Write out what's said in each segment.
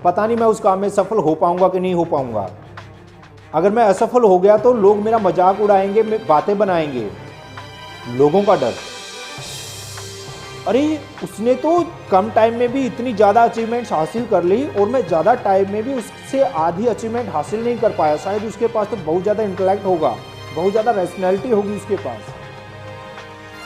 पता नहीं मैं उस काम में सफल हो पाऊंगा कि नहीं हो पाऊंगा। अगर मैं असफल हो गया तो लोग मेरा मजाक उड़ाएंगे, बातें बनाएंगे। लोगों का डर, अरे उसने तो कम टाइम में भी इतनी ज़्यादा अचीवमेंट्स हासिल कर ली और मैं ज़्यादा टाइम में भी उससे आधी अचीवमेंट हासिल नहीं कर पाया। शायद उसके पास तो बहुत ज़्यादा इंटेलेक्ट होगा, बहुत ज़्यादा रैशनैलिटी होगी उसके पास।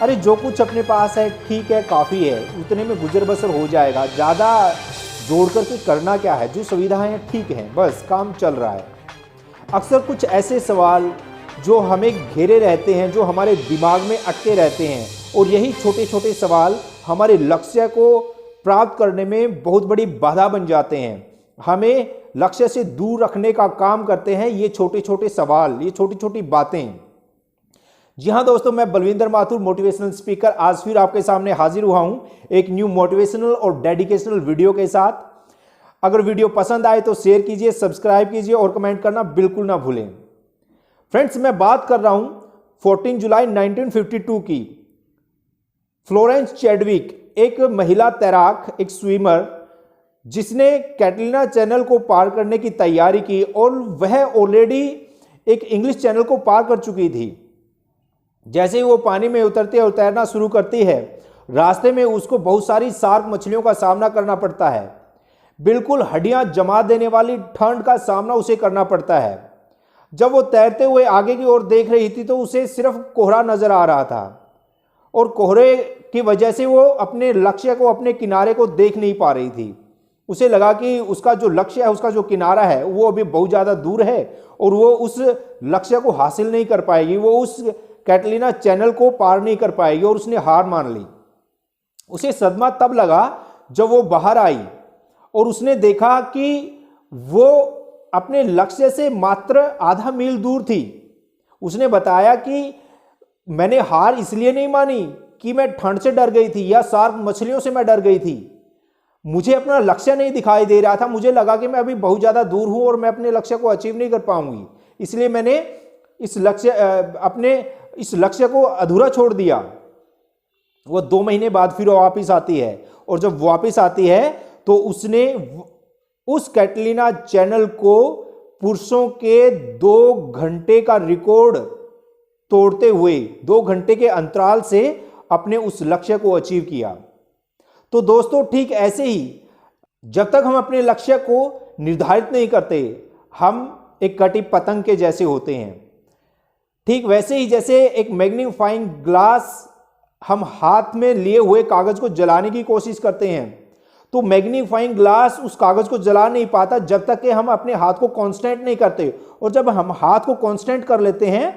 अरे जो कुछ अपने पास है ठीक है, काफ़ी है, उतने में गुजर बसर हो जाएगा। ज़्यादा जोड़ करके करना क्या है, जो सुविधाएं हैं ठीक हैं, बस काम चल रहा है। अक्सर कुछ ऐसे सवाल जो हमें घेरे रहते हैं, जो हमारे दिमाग में अटके रहते हैं, और यही छोटे छोटे सवाल हमारे लक्ष्य को प्राप्त करने में बहुत बड़ी बाधा बन जाते हैं। हमें लक्ष्य से दूर रखने का काम करते हैं ये छोटे छोटे सवाल, ये छोटी छोटी बातें। जी हाँ दोस्तों, मैं बलविंदर माथुर, मोटिवेशनल स्पीकर, आज फिर आपके सामने हाजिर हुआ हूँ एक न्यू मोटिवेशनल और डेडिकेशनल वीडियो के साथ। अगर वीडियो पसंद आए तो शेयर कीजिए, सब्सक्राइब कीजिए और कमेंट करना बिल्कुल ना भूलें। फ्रेंड्स, मैं बात कर रहा हूं 14 जुलाई 1952 की। फ्लोरेंस चैडविक, एक महिला तैराक, एक स्विमर, जिसने कैटलीना चैनल को पार करने की तैयारी की और वह ऑलरेडी एक इंग्लिश चैनल को पार कर चुकी थी। जैसे ही वो पानी में उतरती है और तैरना शुरू करती है, रास्ते में उसको बहुत सारी शार्क मछलियों का सामना करना पड़ता है। बिल्कुल हड्डियां जमा देने वाली ठंड का सामना उसे करना पड़ता है। जब वो तैरते हुए आगे की ओर देख रही थी तो उसे सिर्फ कोहरा नजर आ रहा था और कोहरे की वजह से वो अपने लक्ष्य को, अपने किनारे को देख नहीं पा रही थी। उसे लगा कि उसका जो लक्ष्य है, उसका जो किनारा है, वो अभी बहुत ज़्यादा दूर है और वो उस लक्ष्य को हासिल नहीं कर पाएगी, वो उस कैटलीना चैनल को पार नहीं कर पाएगी और उसने हार मान ली। उसे सदमा तब लगा जब वो बाहर आई और उसने देखा कि वो अपने लक्ष्य से मात्र आधा मील दूर थी। उसने बताया कि मैंने हार इसलिए नहीं मानी कि मैं ठंड से डर गई थी या शार्क मछलियों से मैं डर गई थी। मुझे अपना लक्ष्य नहीं दिखाई दे रहा था, मुझे लगा कि मैं अभी बहुत ज़्यादा दूर हूं और मैं अपने लक्ष्य को अचीव नहीं कर पाऊंगी, इसलिए मैंने अपने इस लक्ष्य को अधूरा छोड़ दिया। वो 2 महीने बाद फिर वापस आती है और जब वापस आती है तो उसने उस कैटलीना चैनल को पुरुषों के 2 घंटे का रिकॉर्ड तोड़ते हुए 2 घंटे के अंतराल से अपने उस लक्ष्य को अचीव किया। तो दोस्तों, ठीक ऐसे ही जब तक हम अपने लक्ष्य को निर्धारित नहीं करते, हम एक कटी पतंग के जैसे होते हैं। ठीक वैसे ही जैसे एक मैग्नीफाइंग ग्लास हम हाथ में लिए हुए कागज को जलाने की कोशिश करते हैं, तो मैग्नीफाइंग ग्लास उस कागज को जला नहीं पाता जब तक कि हम अपने हाथ को कांस्टेंट नहीं करते। और जब हम हाथ को कांस्टेंट कर लेते हैं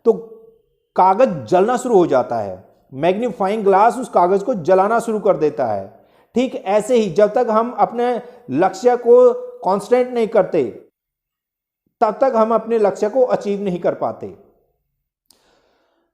तो कागज जलना शुरू हो जाता है। मैग्नीफाइंग ग्लास उस कागज को जलाना शुरू कर देता है। ठीक ऐसे ही जब तक हम अपने लक्ष्य को कांस्टेंट नहीं करते, तब तक हम अपने लक्ष्य को अचीव नहीं कर पाते।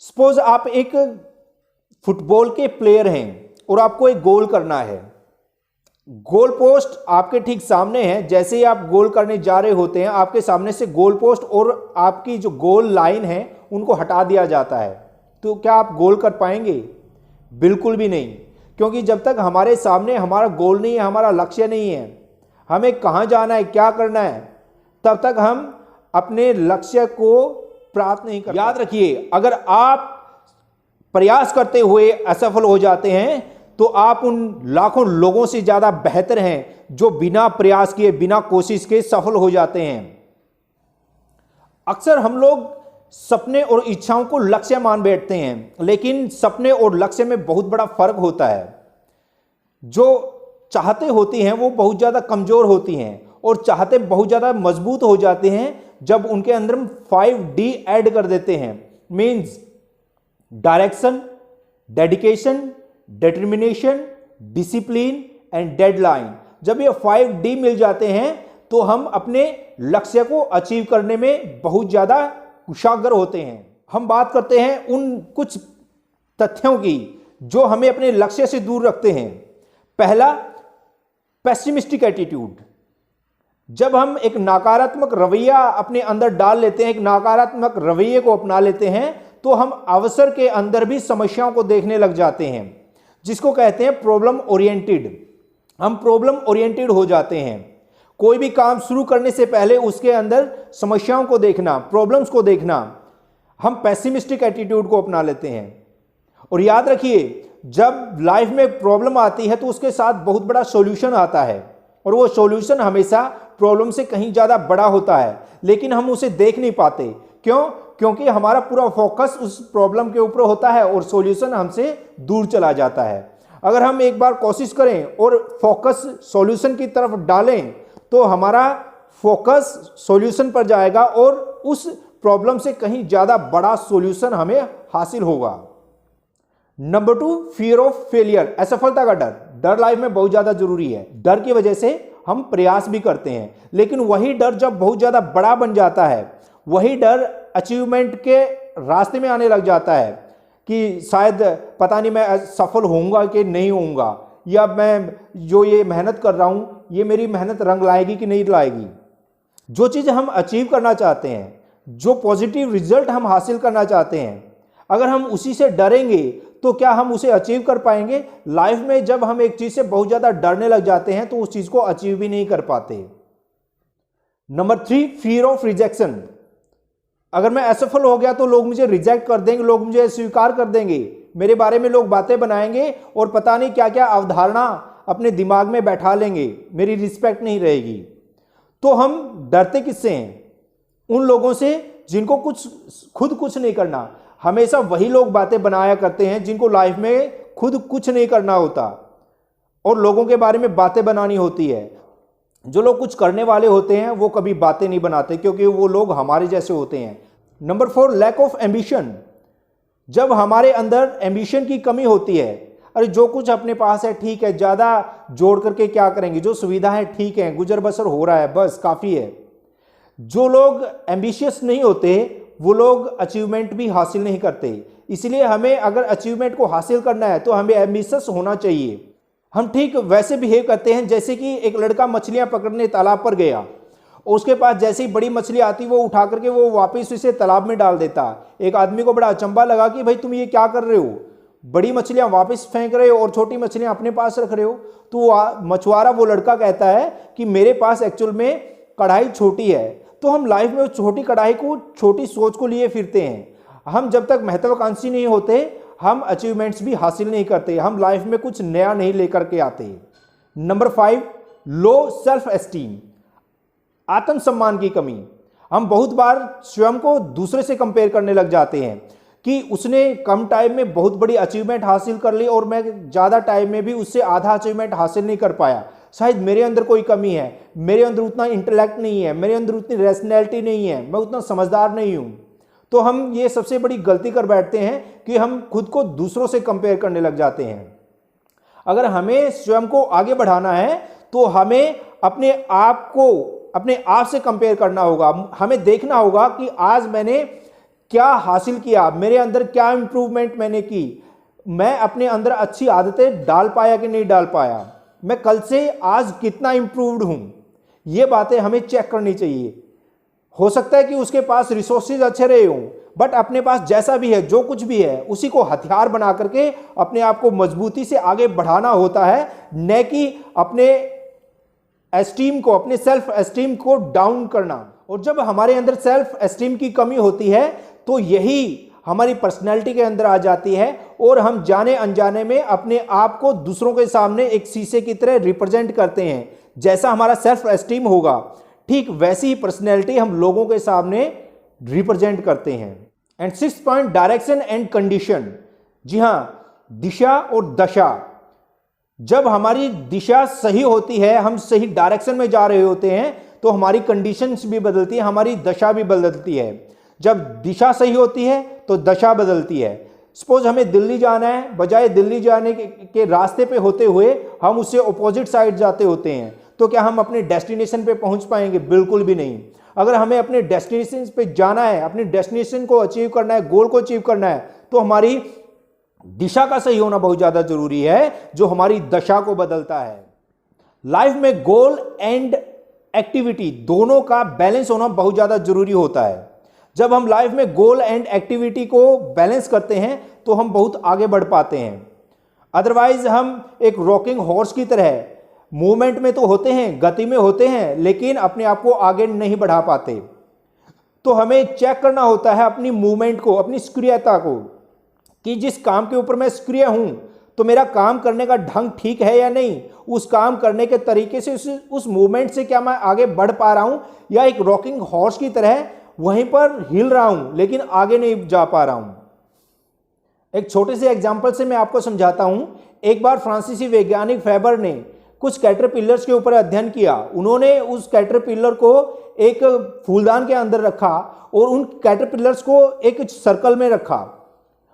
सपोज आप एक फुटबॉल के प्लेयर हैं और आपको एक गोल करना है। गोल पोस्ट आपके ठीक सामने है। जैसे ही आप गोल करने जा रहे होते हैं, आपके सामने से गोल पोस्ट और आपकी जो गोल लाइन है उनको हटा दिया जाता है। तो क्या आप गोल कर पाएंगे? बिल्कुल भी नहीं, क्योंकि जब तक हमारे सामने हमारा गोल नहीं है, हमारा लक्ष्य नहीं है, हमें कहाँ जाना है, क्या करना है, तब तक हम अपने लक्ष्य को प्राप्त नहीं कर। याद रखिए, अगर आप प्रयास करते हुए असफल हो जाते हैं तो आप उन लाखों लोगों से ज्यादा बेहतर हैं जो बिना प्रयास किए, बिना कोशिश के सफल हो जाते हैं। अक्सर हम लोग सपने और इच्छाओं को लक्ष्य मान बैठते हैं, लेकिन सपने और लक्ष्य में बहुत बड़ा फर्क होता है। जो चाहते होती हैं वो बहुत ज्यादा कमजोर होती हैं और चाहते बहुत ज्यादा मजबूत हो जाते हैं जब उनके अंदर हम 5D ऐड कर देते हैं। Means direction, dedication, determination, discipline and deadline. जब ये 5D मिल जाते हैं तो हम अपने लक्ष्य को अचीव करने में बहुत ज्यादा कुशाग्र होते हैं। हम बात करते हैं उन कुछ तथ्यों की जो हमें अपने लक्ष्य से दूर रखते हैं। पहला, पेसिमिस्टिक एटीट्यूड। जब हम एक नकारात्मक रवैया अपने अंदर डाल लेते हैं, एक नकारात्मक रवैये को अपना लेते हैं, तो हम अवसर के अंदर भी समस्याओं को देखने लग जाते हैं, जिसको कहते हैं प्रॉब्लम ओरिएंटेड। हम प्रॉब्लम ओरिएंटेड हो जाते हैं। कोई भी काम शुरू करने से पहले उसके अंदर समस्याओं को देखना, प्रॉब्लम्स को देखना, हम पेसिमिस्टिक एटीट्यूड को अपना लेते हैं। और याद रखिए, जब लाइफ में प्रॉब्लम आती है तो उसके साथ बहुत बड़ा सॉल्यूशन आता है, और वो सॉल्यूशन हमेशा प्रॉब्लम से कहीं ज़्यादा बड़ा होता है, लेकिन हम उसे देख नहीं पाते। क्यों? क्योंकि हमारा पूरा फोकस उस प्रॉब्लम के ऊपर होता है और सॉल्यूशन हमसे दूर चला जाता है। अगर हम एक बार कोशिश करें और फोकस सॉल्यूशन की तरफ डालें तो हमारा फोकस सॉल्यूशन पर जाएगा और उस प्रॉब्लम से कहीं ज़्यादा बड़ा सॉल्यूशन हमें हासिल होगा। नंबर 2, फियर ऑफ फेलियर, असफलता का डर। डर लाइफ में बहुत ज़्यादा जरूरी है। डर की वजह से हम प्रयास भी करते हैं, लेकिन वही डर जब बहुत ज़्यादा बड़ा बन जाता है, वही डर अचीवमेंट के रास्ते में आने लग जाता है कि शायद पता नहीं मैं सफल होऊंगा कि नहीं होऊंगा, या मैं जो ये मेहनत कर रहा हूँ ये मेरी मेहनत रंग लाएगी कि नहीं लाएगी। जो चीज़ हम अचीव करना चाहते हैं, जो पॉजिटिव रिजल्ट हम हासिल करना चाहते हैं, अगर हम उसी से डरेंगे तो क्या हम उसे अचीव कर पाएंगे? लाइफ में जब हम एक चीज़ से बहुत ज़्यादा डरने लग जाते हैं तो उस चीज़ को अचीव भी नहीं कर पाते। Number 3, fear of rejection. अगर मैं असफल हो गया तो लोग मुझे रिजेक्ट कर देंगे, लोग मुझे स्वीकार कर देंगे, मेरे बारे में लोग बातें बनाएंगे और पता नहीं क्या क्या अवधारणा अपने दिमाग में बैठा लेंगे, मेरी रिस्पेक्ट नहीं रहेगी। तो हम डरते किससे हैं? उन लोगों से जिनको खुद कुछ नहीं करना। हमेशा वही लोग बातें बनाया करते हैं जिनको लाइफ में खुद कुछ नहीं करना होता और लोगों के बारे में बातें बनानी होती है। जो लोग कुछ करने वाले होते हैं वो कभी बातें नहीं बनाते, क्योंकि वो लोग हमारे जैसे होते हैं। Number 4, lack of ambition. जब हमारे अंदर एम्बिशन की कमी होती है, अरे जो कुछ अपने पास है ठीक है, ज़्यादा जोड़ करके क्या करेंगे, जो सुविधा है ठीक है, गुजर बसर हो रहा है, बस काफ़ी है। जो लोग एम्बिशियस नहीं होते वो लोग अचीवमेंट भी हासिल नहीं करते। इसलिए हमें अगर अचीवमेंट को हासिल करना है तो हमें एम्बिशियस होना चाहिए। हम ठीक वैसे बिहेव करते हैं जैसे कि एक लड़का मछलियां पकड़ने तालाब पर गया और उसके पास जैसे ही बड़ी मछली आती वो उठा करके वो वापस उसे तालाब में डाल देता। एक आदमी को बड़ा अचंभा लगा कि भाई तुम ये क्या कर रहे हो, बड़ी मछलियां वापस फेंक रहे हो और छोटी मछलियां अपने पास रख रहे हो। तो मछुआरा वो लड़का कहता है कि मेरे पास एक्चुअल में कढ़ाई छोटी है। तो हम लाइफ में छोटी कढ़ाई को, छोटी सोच को लिए फिरते हैं। हम जब तक महत्वाकांक्षी नहीं होते हम अचीवमेंट्स भी हासिल नहीं करते, हम लाइफ में कुछ नया नहीं लेकर के आते। नंबर 5, लो सेल्फ एस्टीम, आत्मसम्मान की कमी। हम बहुत बार स्वयं को दूसरे से कंपेयर करने लग जाते हैं कि उसने कम टाइम में बहुत बड़ी अचीवमेंट हासिल कर ली और मैं ज़्यादा टाइम में भी उससे आधा अचीवमेंट हासिल नहीं कर पाया। शायद मेरे अंदर कोई कमी है, मेरे अंदर उतना इंटेलेक्ट नहीं है, मेरे अंदर उतनी रैशनैलिटी नहीं है, मैं उतना समझदार नहीं हूँ। तो हम ये सबसे बड़ी गलती कर बैठते हैं कि हम खुद को दूसरों से कंपेयर करने लग जाते हैं। अगर हमें स्वयं को आगे बढ़ाना है तो हमें अपने आप से कंपेयर करना होगा। हमें देखना होगा कि आज मैंने क्या हासिल किया, मेरे अंदर क्या इंप्रूवमेंट मैंने की, मैं अपने अंदर अच्छी आदतें डाल पाया कि नहीं डाल पाया, मैं कल से आज कितना इंप्रूव्ड हूं। ये बातें हमें चेक करनी चाहिए। हो सकता है कि उसके पास रिसोर्सेज अच्छे रहे हों, बट अपने पास जैसा भी है, जो कुछ भी है, उसी को हथियार बना करके अपने आप को मजबूती से आगे बढ़ाना होता है, न कि अपने एस्टीम को, अपने सेल्फ एस्टीम को डाउन करना। और जब हमारे अंदर सेल्फ एस्टीम की कमी होती है तो यही हमारी पर्सनैलिटी के अंदर आ जाती है और हम जाने अनजाने में अपने आप को दूसरों के सामने एक शीशे की तरह रिप्रेजेंट करते हैं। जैसा हमारा सेल्फ एस्टीम होगा ठीक वैसी ही पर्सनैलिटी हम लोगों के सामने रिप्रेजेंट करते हैं। And 6th point, direction and condition. जी हां, दिशा और दशा। जब हमारी दिशा सही होती है, हम सही डायरेक्शन में जा रहे होते हैं, तो हमारी कंडीशंस भी बदलती है, हमारी दशा भी बदलती है। जब दिशा सही होती है तो दशा बदलती है। सपोज हमें दिल्ली जाना है, बजाय दिल्ली जाने के रास्ते पे होते हुए हम उससे ऑपोजिट साइड जाते होते हैं, तो क्या हम अपने डेस्टिनेशन पे पहुंच पाएंगे? बिल्कुल भी नहीं। अगर हमें अपने डेस्टिनेशन पे जाना है, अपने डेस्टिनेशन को अचीव करना है, गोल को अचीव करना है, तो हमारी दिशा का सही होना बहुत ज्यादा जरूरी है, जो हमारी दशा को बदलता है। लाइफ में गोल एंड एक्टिविटी दोनों का बैलेंस होना बहुत ज्यादा जरूरी होता है। जब हम लाइफ में गोल एंड एक्टिविटी को बैलेंस करते हैं तो हम बहुत आगे बढ़ पाते हैं। अदरवाइज हम एक रॉकिंग हॉर्स की तरह मूवमेंट में तो होते हैं, गति में होते हैं, लेकिन अपने आप को आगे नहीं बढ़ा पाते। तो हमें चेक करना होता है अपनी मूवमेंट को, अपनी सक्रियता को, कि जिस काम के ऊपर मैं सक्रिय हूं तो मेरा काम करने का ढंग ठीक है या नहीं, उस काम करने के तरीके से उस मूवमेंट से क्या मैं आगे बढ़ पा रहा हूं, या एक रॉकिंग हॉर्स की तरह वहीं पर हिल रहा हूं लेकिन आगे नहीं जा पा रहा हूं। एक छोटे से एग्जाम्पल से मैं आपको समझाता हूं। एक बार फ्रांसीसी वैज्ञानिक फेबर ने कुछ कैटरपिलर्स के ऊपर अध्ययन किया। उन्होंने उस कैटरपिलर को एक फूलदान के अंदर रखा और उन कैटरपिलर्स को एक सर्कल में रखा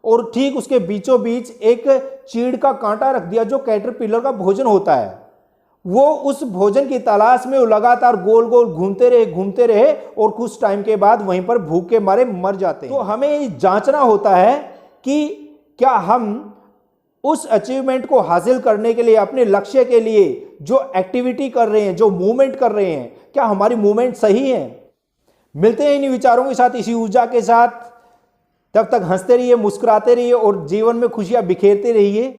और ठीक उसके बीचों बीच एक चीड़ का कांटा रख दिया जो कैटरपिलर का भोजन होता है। वो उस भोजन की तलाश में लगातार गोल गोल घूमते रहे और कुछ टाइम के बाद वहीं पर भूख के मारे मर जाते हैं। तो हमें जांचना होता है कि क्या हम उस अचीवमेंट को हासिल करने के लिए, अपने लक्ष्य के लिए जो एक्टिविटी कर रहे हैं, जो मूवमेंट कर रहे हैं, क्या हमारी मूवमेंट सही है। मिलते हैं इन विचारों के साथ, इसी ऊर्जा के साथ। तब तक हंसते रहिए, मुस्कुराते रहिए और जीवन में खुशियां बिखेरते रहिए।